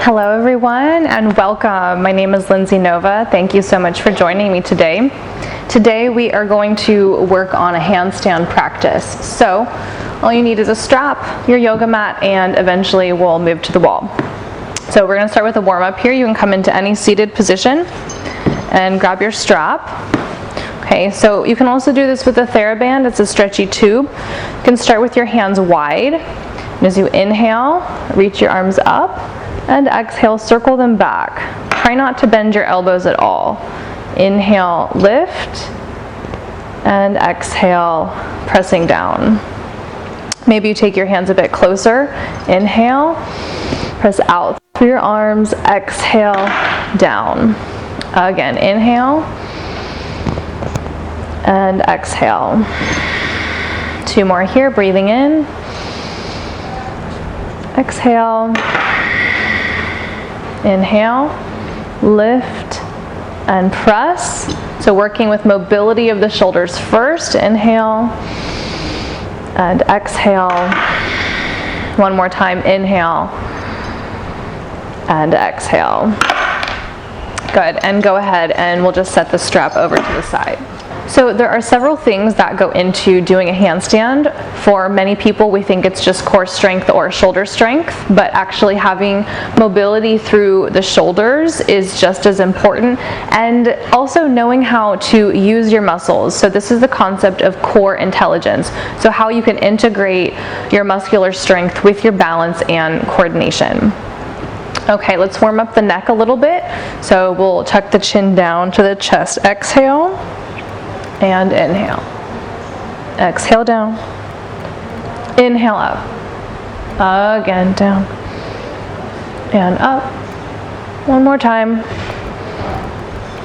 Hello everyone and welcome. My name is Lindsay Nova. Thank you so much for joining me today. Today we are going to work on a handstand practice. So all you need is a strap, your yoga mat, and eventually we'll move to the wall. So we're going to start with a warm-up here. You can come into any seated position and grab your strap. Okay, so you can also do this with a TheraBand. It's a stretchy tube. You can start with your hands wide. And as you inhale, reach your arms up, and exhale, circle them back. Try not to bend your elbows at all. Inhale, lift, and exhale, pressing down. Maybe you take your hands a bit closer. Inhale, press out through your arms, exhale, down. Again, inhale, and exhale. Two more here, breathing in, exhale, inhale, lift, and press. So working with mobility of the shoulders first. Inhale, and exhale. One more time, inhale, and exhale. Good, and go ahead and we'll just set the strap over to the side. So there are several things that go into doing a handstand. For many people, we think it's just core strength or shoulder strength, but actually having mobility through the shoulders is just as important, and also knowing how to use your muscles. So this is the concept of core intelligence. So how you can integrate your muscular strength with your balance and coordination. Okay, let's warm up the neck a little bit. So we'll tuck the chin down to the chest. Exhale. And inhale. Exhale down. Inhale up. Again down. And up. One more time.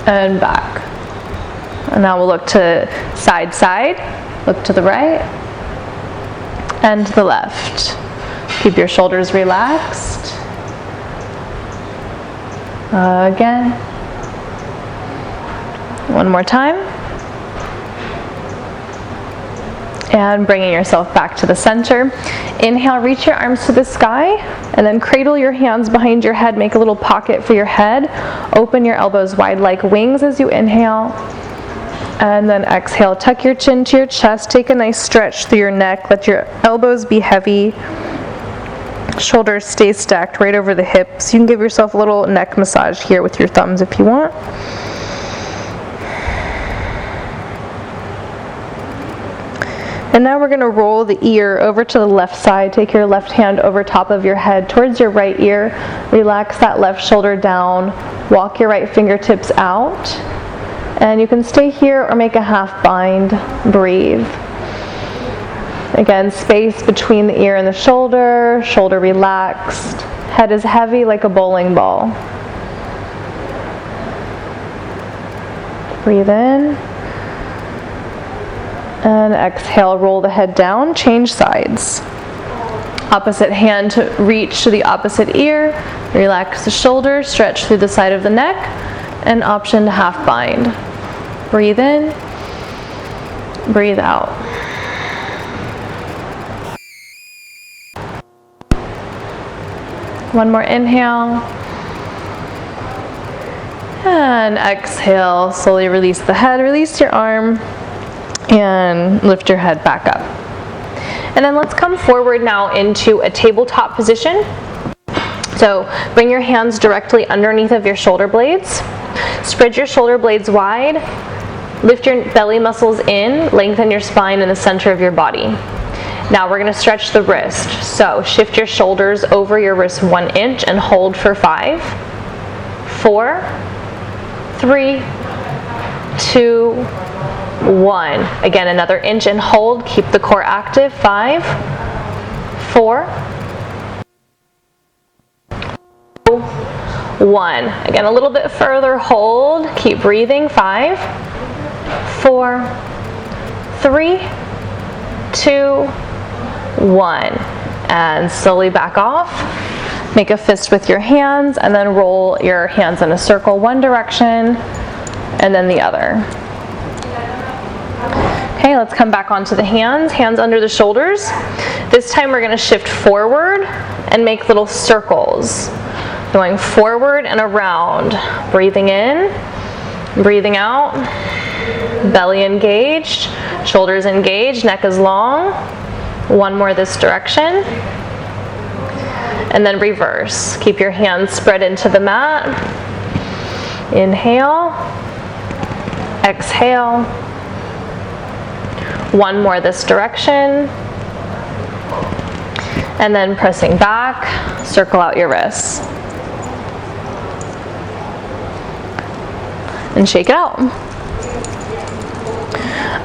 And back. And now we'll look to side, side. Look to the right. And to the left. Keep your shoulders relaxed. Again. One more time. And bringing yourself back to the center. Inhale, reach your arms to the sky, and then cradle your hands behind your head. Make a little pocket for your head. Open your elbows wide like wings as you inhale. And then exhale, tuck your chin to your chest. Take a nice stretch through your neck. Let your elbows be heavy. Shoulders stay stacked right over the hips. You can give yourself a little neck massage here with your thumbs if you want. And now we're going to roll the ear over to the left side. Take your left hand over top of your head towards your right ear. Relax that left shoulder down. Walk your right fingertips out. And you can stay here or make a half bind. Breathe. Again, space between the ear and the shoulder. Shoulder relaxed. Head is heavy like a bowling ball. Breathe in. And exhale, roll the head down, change sides. Opposite hand to reach to the opposite ear. Relax the shoulder, stretch through the side of the neck, and option to half bind. Breathe in, breathe out. One more inhale. And exhale, slowly release the head, release your arm. And lift your head back up. And then let's come forward now into a tabletop position. So bring your hands directly underneath of your shoulder blades. Spread your shoulder blades wide. Lift your belly muscles in. Lengthen your spine in the center of your body. Now we're going to stretch the wrist. So shift your shoulders over your wrist 1 inch and hold for 5, 4, 3, 2, 1. Again, another inch and hold. Keep the core active. 5, 4, 1. Again, a little bit further. Hold. Keep breathing. 5, 4, 3, 2, 1. And slowly back off. Make a fist with your hands and then roll your hands in a circle one direction and then the other. Okay, let's come back onto the hands under the shoulders. This time we're going to shift forward and make little circles. Going forward and around. Breathing in, breathing out. Belly engaged, shoulders engaged, neck is long. One more this direction. And then reverse. Keep your hands spread into the mat. Inhale. Exhale. One more this direction. And then pressing back, circle out your wrists. And shake it out.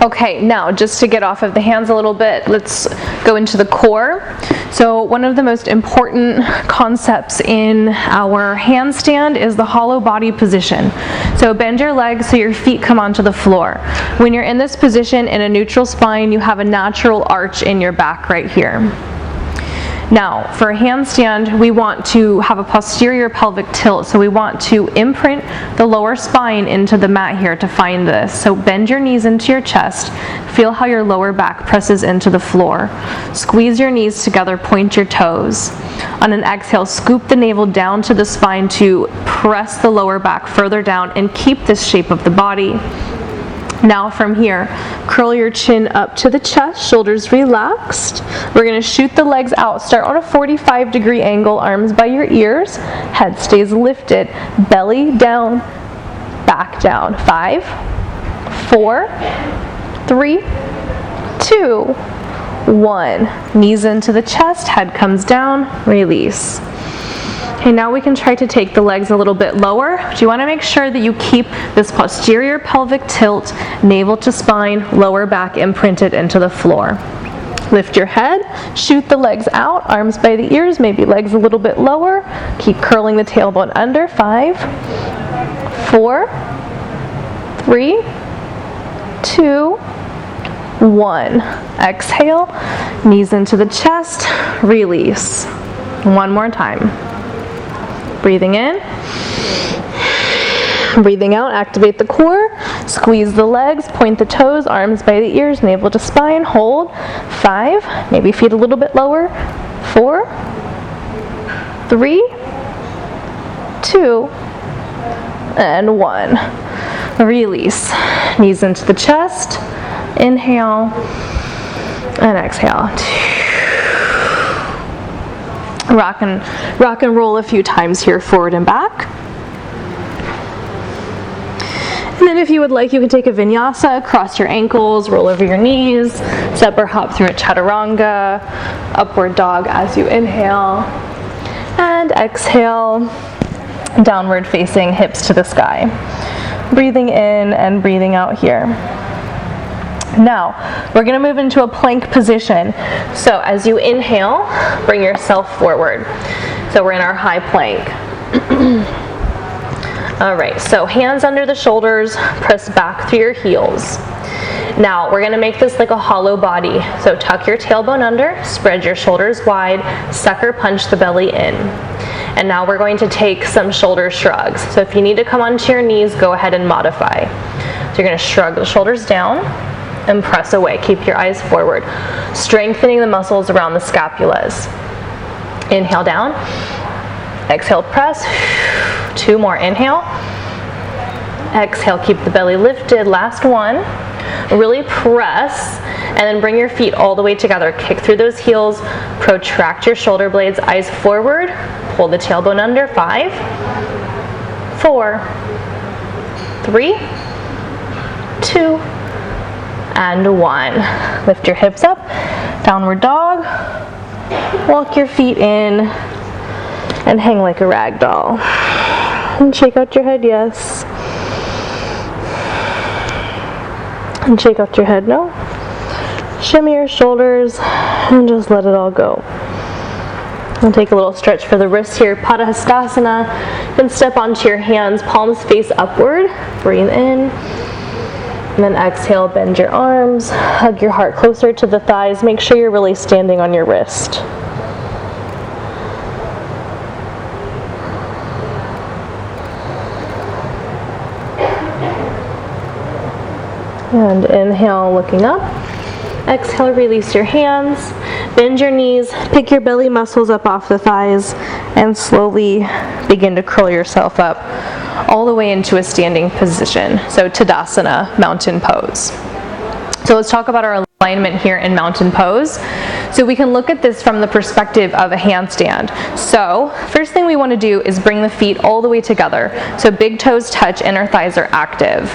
Okay, now just to get off of the hands a little bit, let's go into the core. So one of the most important concepts in our handstand is the hollow body position. So bend your legs so your feet come onto the floor. When you're in this position in a neutral spine, you have a natural arch in your back right here. Now, for a handstand, we want to have a posterior pelvic tilt, so we want to imprint the lower spine into the mat here to find this. So bend your knees into your chest, feel how your lower back presses into the floor. Squeeze your knees together, point your toes. On an exhale, scoop the navel down to the spine to press the lower back further down and keep this shape of the body. Now from here, curl your chin up to the chest, shoulders relaxed. We're going to shoot the legs out. Start on a 45-degree angle, arms by your ears, head stays lifted, belly down, back down. 5, 4, 3, 2, 1. Knees into the chest, head comes down, release. Okay, now we can try to take the legs a little bit lower. But you want to make sure that you keep this posterior pelvic tilt, navel to spine, lower back imprinted into the floor. Lift your head, shoot the legs out, arms by the ears, maybe legs a little bit lower. Keep curling the tailbone under. 5, 4, 3, 2, 1. Exhale, knees into the chest, release. One more time. Breathing in, breathing out, activate the core, squeeze the legs, point the toes, arms by the ears, navel to spine, hold. 5, maybe feet a little bit lower. 4, 3, 2, and 1. Release. Knees into the chest, inhale, and exhale. Rock and roll a few times here, forward and back. And then if you would like, you can take a vinyasa, cross your ankles, roll over your knees, step or hop through a chaturanga, upward dog as you inhale, and exhale, downward facing, hips to the sky. Breathing in and breathing out here. Now, we're going to move into a plank position. So as you inhale, bring yourself forward. So we're in our high plank. All right, so hands under the shoulders, press back through your heels. Now, we're going to make this like a hollow body. So tuck your tailbone under, spread your shoulders wide, sucker punch the belly in. And now we're going to take some shoulder shrugs. So if you need to come onto your knees, go ahead and modify. So you're going to shrug the shoulders down and press away. Keep your eyes forward, strengthening the muscles around the scapulas. Inhale down, exhale, press. 2 more, inhale, exhale, keep the belly lifted. Last one, really press, and then bring your feet all the way together. Kick through those heels, protract your shoulder blades, eyes forward, pull the tailbone under. 5, 4, 3, 2, and 1. Lift your hips up, downward dog, walk your feet in, and hang like a rag doll. And shake out your head, yes. And shake out your head, no. Shimmy your shoulders, and just let it all go. And take a little stretch for the wrists here, Padahastasana. You can step onto your hands, palms face upward, breathe in. And then exhale, bend your arms, hug your heart closer to the thighs. Make sure you're really standing on your wrist. And inhale, looking up. Exhale, release your hands. Bend your knees, pick your belly muscles up off the thighs, and slowly begin to curl yourself up all the way into a standing position. So Tadasana, mountain pose. So let's talk about our alignment here in mountain pose. So we can look at this from the perspective of a handstand. So first thing we want to do is bring the feet all the way together. So big toes touch, inner thighs are active.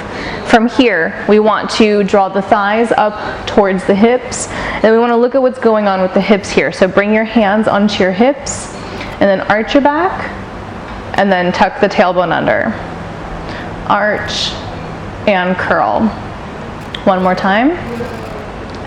From here, we want to draw the thighs up towards the hips. And we want to look at what's going on with the hips here. So bring your hands onto your hips and then arch your back and then tuck the tailbone under. Arch and curl. One more time,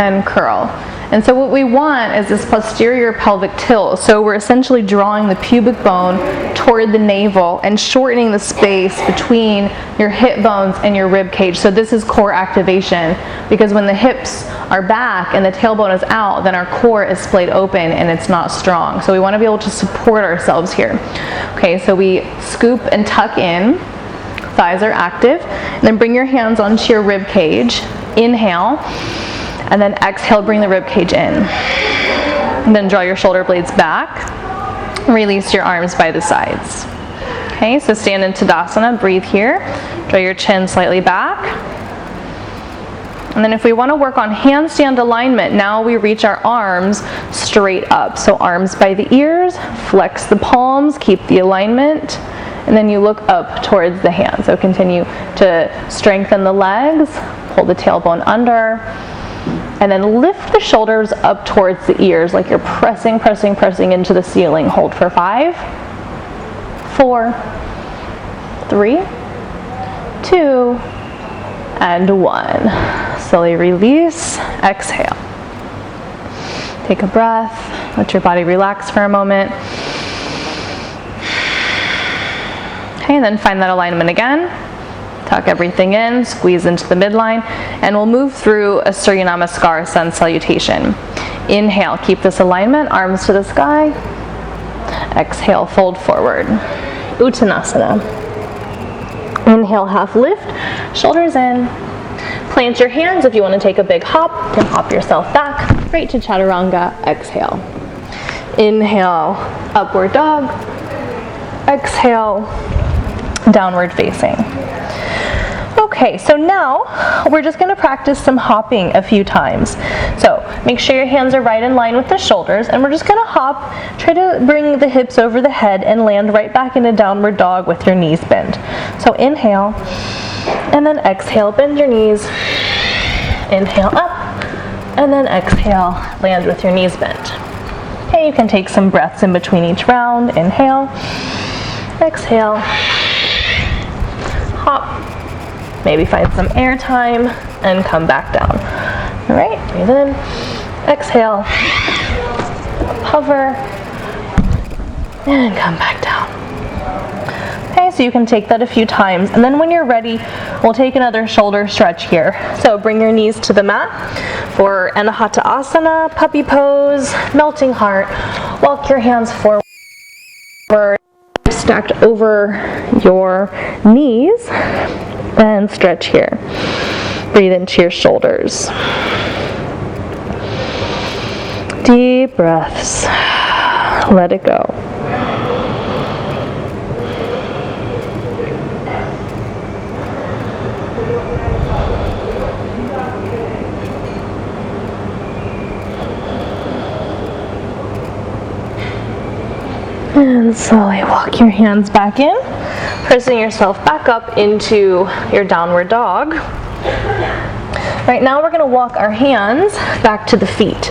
and curl. And so what we want is this posterior pelvic tilt. So we're essentially drawing the pubic bone toward the navel and shortening the space between your hip bones and your rib cage. So this is core activation, because when the hips are back and the tailbone is out, then our core is splayed open and it's not strong. So we want to be able to support ourselves here. Okay, so we scoop and tuck in. Thighs are active. And then bring your hands onto your rib cage. Inhale. And then exhale, bring the rib cage in. And then draw your shoulder blades back. Release your arms by the sides. Okay, so stand in Tadasana, breathe here. Draw your chin slightly back. And then if we want to work on handstand alignment, now we reach our arms straight up. So arms by the ears, flex the palms, keep the alignment. And then you look up towards the hands. So continue to strengthen the legs, pull the tailbone under, and then lift the shoulders up towards the ears like you're pressing into the ceiling. Hold for 5, 4, 3, 2, and 1. Slowly release, exhale. Take a breath, let your body relax for a moment. Okay, and then find that alignment again. Tuck everything in, squeeze into the midline, and we'll move through a Surya Namaskar Sun Salutation. Inhale, keep this alignment, arms to the sky. Exhale, fold forward. Uttanasana. Inhale, half lift, shoulders in. Plant your hands. If you want to take a big hop, you can hop yourself back. Right to Chaturanga, exhale. Inhale, upward dog. Exhale, downward facing. Okay, so now we're just going to practice some hopping a few times. So make sure your hands are right in line with the shoulders, and we're just going to hop, try to bring the hips over the head and land right back into downward dog with your knees bent. So inhale, and then exhale, bend your knees. Inhale up, and then exhale, land with your knees bent. Okay, you can take some breaths in between each round. Inhale, exhale, hop, maybe find some air time, and come back down. All right, breathe in, exhale, hover, and come back down. Okay, so you can take that a few times, and then when you're ready, we'll take another shoulder stretch here. So bring your knees to the mat for Anahata Asana, puppy pose, melting heart. Walk your hands forward, stacked over your knees, and stretch here. Breathe into your shoulders. Deep breaths. Let it go. And slowly walk your hands back in, pressing yourself back up into your downward dog. Right now we're going to walk our hands back to the feet.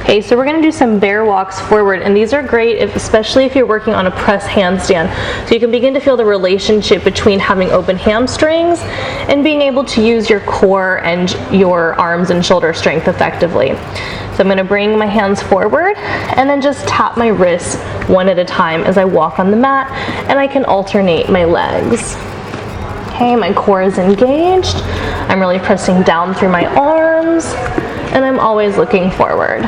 Okay, so we're going to do some bear walks forward, and these are great, especially if you're working on a press handstand. So you can begin to feel the relationship between having open hamstrings and being able to use your core and your arms and shoulder strength effectively. So I'm going to bring my hands forward and then just tap my wrists one at a time as I walk on the mat, and I can alternate my legs. Okay, my core is engaged. I'm really pressing down through my arms, and I'm always looking forward.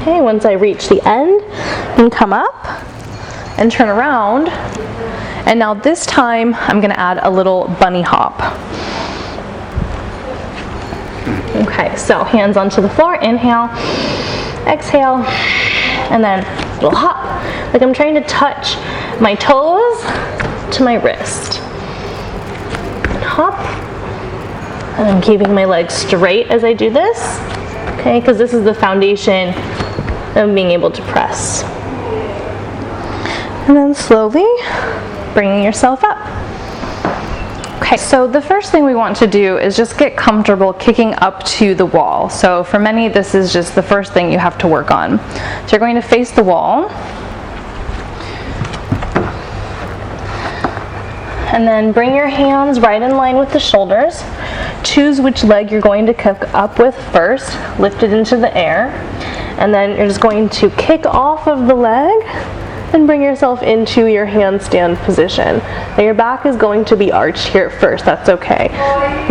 Okay, once I reach the end, I can come up and turn around. And now this time, I'm going to add a little bunny hop. Okay, so hands onto the floor, inhale, exhale, and then a little hop. Like I'm trying to touch my toes to my wrist. Hop. And I'm keeping my legs straight as I do this, okay, because this is the foundation of being able to press. And then slowly bringing yourself up. Okay, so the first thing we want to do is just get comfortable kicking up to the wall. So for many, this is just the first thing you have to work on. So you're going to face the wall. And then bring your hands right in line with the shoulders. Choose which leg you're going to kick up with first. Lift it into the air. And then you're just going to kick off of the leg and bring yourself into your handstand position. Now your back is going to be arched here first, that's okay.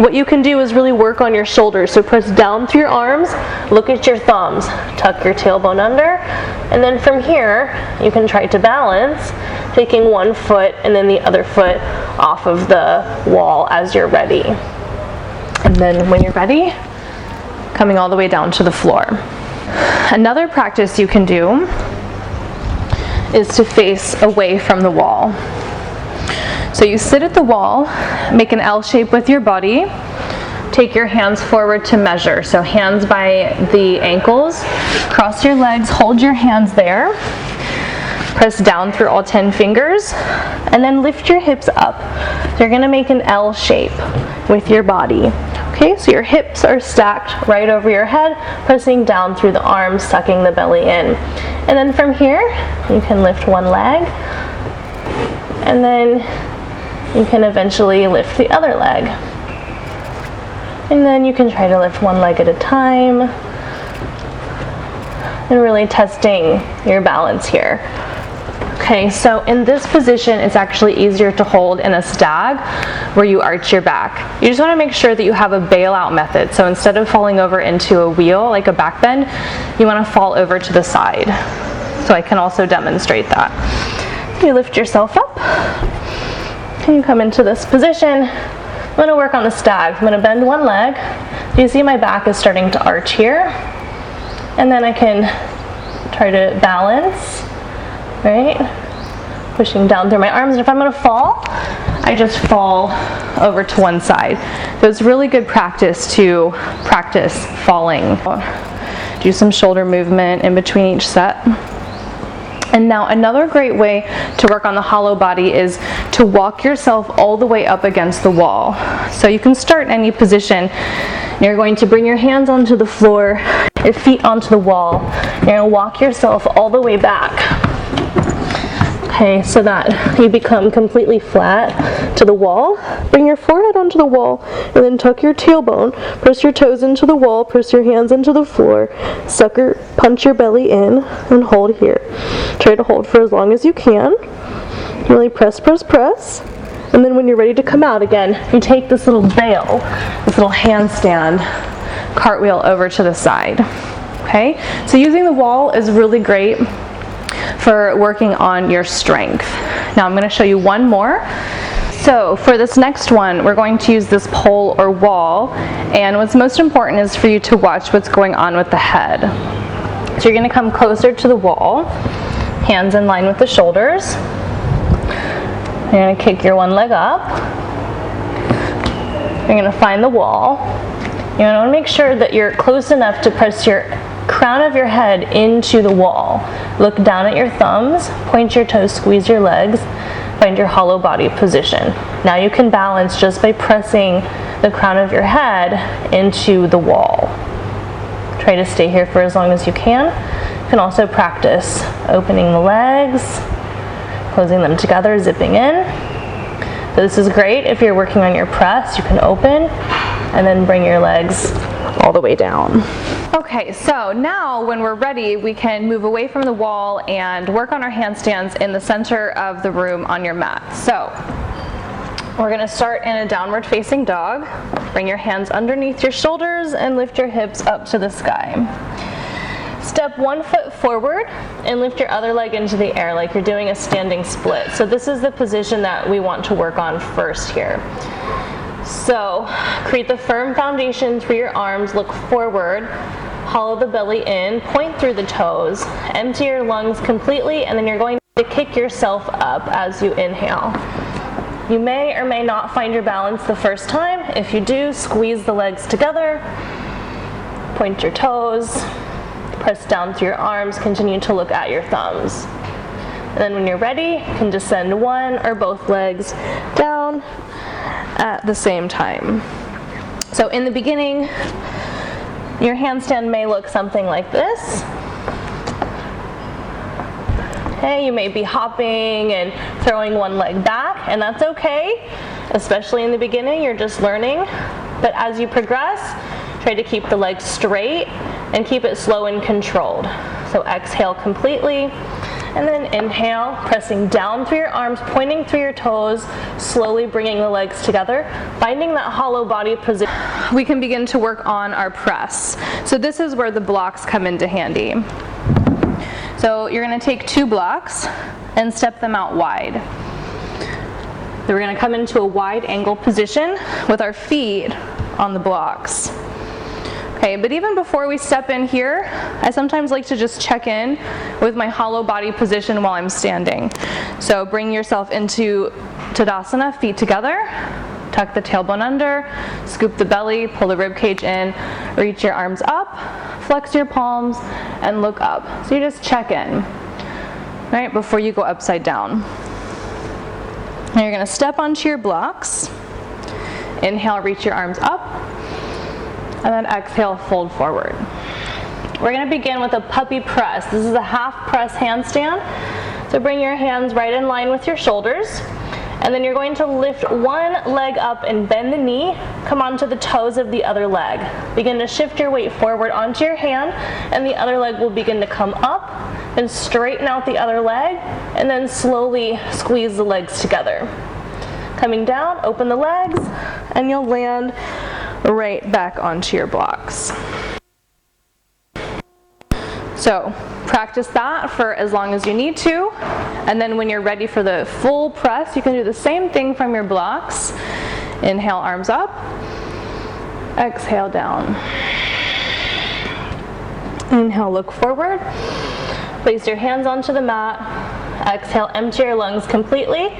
What you can do is really work on your shoulders. So press down through your arms, look at your thumbs, tuck your tailbone under, and then from here, you can try to balance, taking one foot and then the other foot off of the wall as you're ready. And then when you're ready, coming all the way down to the floor. Another practice you can do is to face away from the wall. So you sit at the wall, make an L shape with your body, take your hands forward to measure. So hands by the ankles, cross your legs, hold your hands there, press down through all 10 fingers, and then lift your hips up. So you're gonna make an L shape with your body. Okay, so your hips are stacked right over your head, pressing down through the arms, sucking the belly in. And then from here, you can lift one leg, and then you can eventually lift the other leg. And then you can try to lift one leg at a time, and really testing your balance here. Okay, so in this position, it's actually easier to hold in a stag where you arch your back. You just want to make sure that you have a bailout method. So instead of falling over into a wheel, like a back bend, you want to fall over to the side. So I can also demonstrate that. You lift yourself up, and you come into this position. I'm going to work on the stag. I'm going to bend one leg. You see my back is starting to arch here. And then I can try to balance. Right? Pushing down through my arms. And if I'm going to fall, I just fall over to one side. So it's really good practice to practice falling. Do some shoulder movement in between each set. And now another great way to work on the hollow body is to walk yourself all the way up against the wall. So you can start in any position. You're going to bring your hands onto the floor, your feet onto the wall. You're going to walk yourself all the way back. Okay, so that you become completely flat to the wall. Bring your forehead onto the wall and then tuck your tailbone. Press your toes into the wall, press your hands into the floor, punch your belly in, and hold here. Try to hold for as long as you can. Really press, press, press. And then when you're ready to come out again, you take this little bail, this little handstand, cartwheel over to the side. Okay, so using the wall is really great for working on your strength. Now I'm going to show you one more. So for this next one, we're going to use this pole or wall, and what's most important is for you to watch what's going on with the head. So you're going to come closer to the wall, hands in line with the shoulders. You're going to kick your one leg up. You're going to find the wall. You want to make sure that you're close enough to press your crown of your head into the wall. Look down at your thumbs, point your toes, squeeze your legs, find your hollow body position. Now you can balance just by pressing the crown of your head into the wall. Try to stay here for as long as you can. You can also practice opening the legs, closing them together, zipping in. So this is great if you're working on your press. You can open and then bring your legs all the way down. Okay, so now when we're ready, we can move away from the wall and work on our handstands in the center of the room on your mat. So we're going to start in a downward facing dog. Bring your hands underneath your shoulders and lift your hips up to the sky. Step one foot forward and lift your other leg into the air like you're doing a standing split. So this is the position that we want to work on first here. So create the firm foundation through your arms, look forward, hollow the belly in, point through the toes, empty your lungs completely, and then you're going to kick yourself up as you inhale. You may or may not find your balance the first time. If you do, squeeze the legs together, point your toes, press down through your arms, continue to look at your thumbs. And then when you're ready, you can descend one or both legs down at the same time. So in the beginning, your handstand may look something like this. Okay, you may be hopping and throwing one leg back, and that's okay. Especially in the beginning, you're just learning. But as you progress, try to keep the legs straight and keep it slow and controlled. So exhale completely, and then inhale, pressing down through your arms, pointing through your toes, slowly bringing the legs together, finding that hollow body position. We can begin to work on our press. So this is where the blocks come into handy. So you're going to take 2 blocks and step them out wide. Then we're going to come into a wide angle position with our feet on the blocks. Okay, but even before we step in here, I sometimes like to just check in with my hollow body position while I'm standing. So bring yourself into Tadasana, feet together, tuck the tailbone under, scoop the belly, pull the rib cage in, reach your arms up, flex your palms, and look up. So you just check in, right, before you go upside down. Now you're going to step onto your blocks. Inhale, reach your arms up, and then exhale, fold forward. We're going to begin with a puppy press. This is a half press handstand. So bring your hands right in line with your shoulders, and then you're going to lift one leg up and bend the knee, come onto the toes of the other leg. Begin to shift your weight forward onto your hand, and the other leg will begin to come up, and straighten out the other leg, and then slowly squeeze the legs together. Coming down, open the legs, and you'll land right back onto your blocks. So practice that for as long as you need to, and then when you're ready for the full press, you can do the same thing from your blocks. Inhale, arms up, exhale, down. Inhale, look forward, place your hands onto the mat, exhale, empty your lungs completely.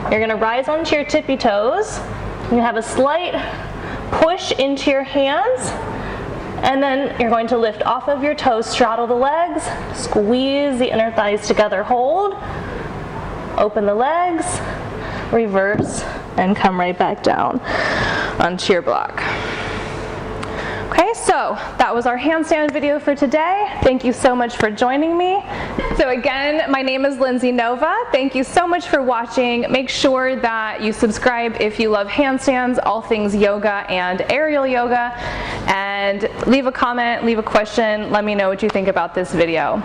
You're going to rise onto your tippy toes. You have a slight push into your hands, and then you're going to lift off of your toes, straddle the legs, squeeze the inner thighs together, hold, open the legs, reverse, and come right back down onto your block. Okay, so that was our handstand video for today. Thank you so much for joining me. So again, my name is Lindsay Nova. Thank you so much for watching. Make sure that you subscribe if you love handstands, all things yoga and aerial yoga, and leave a comment, leave a question. Let me know what you think about this video.